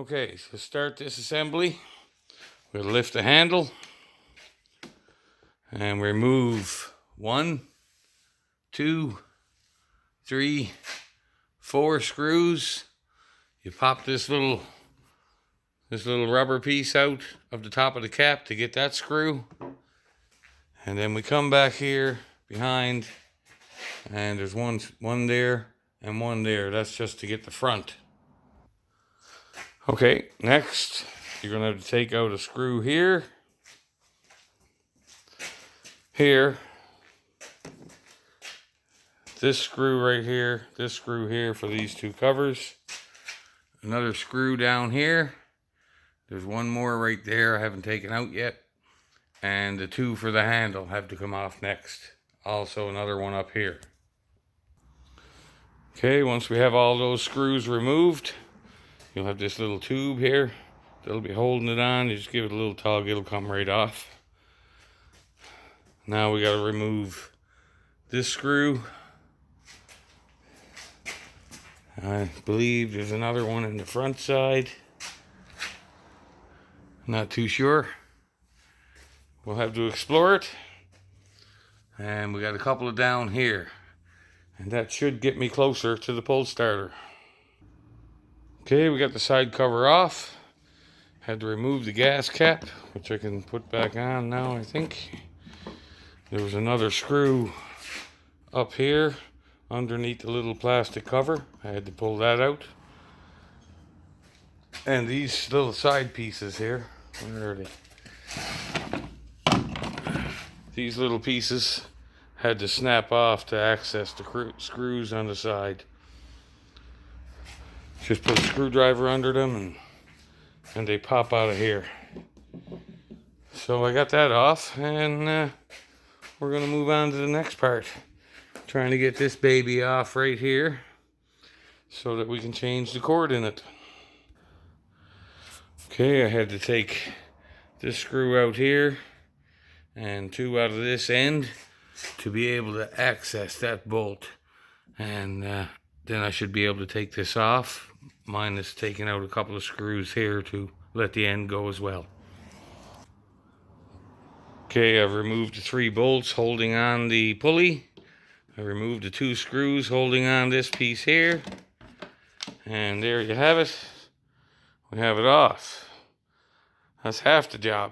Okay, so start this assembly. We'll lift the handle and remove 1, 2, 3, 4 screws. You pop this little rubber piece out of the top of the cap to get that screw. And then we come back here behind, and there's one there and one there. That's just to get the front. Okay, next you're gonna have to take out a screw here, this screw right here, this screw here for these two covers, another screw down here, there's one more right there I haven't taken out yet, and the two for the handle have to come off next. Also another one up here. Okay, once we have all those screws removed, you'll have this little tube here that'll be holding it on. You just give it a little tug, it'll come right off. Now we got to remove this screw. I believe there's another one in the front side. Not too sure. We'll have to explore it. And we got a couple of down here. And that should get me closer to the pull starter. Okay, we got the side cover off. Had to remove the gas cap, which I can put back on now, I think. There was another screw up here underneath the little plastic cover. I had to pull that out. And these little side pieces here, where are they? These little pieces had to snap off to access the screws on the side. Just put a screwdriver under them and they pop out of here. So I got that off, and we're gonna move on to the next part. Trying to get this baby off right here so that we can change the cord in it. Okay, I had to take this screw out here and two out of this end to be able to access that bolt, and then I should be able to take this off, minus taking out a couple of screws here to let the end go as well. Okay, I've removed the 3 bolts holding on the pulley. I removed the 2 screws holding on this piece here, and there you have it. We have it off. That's half the job.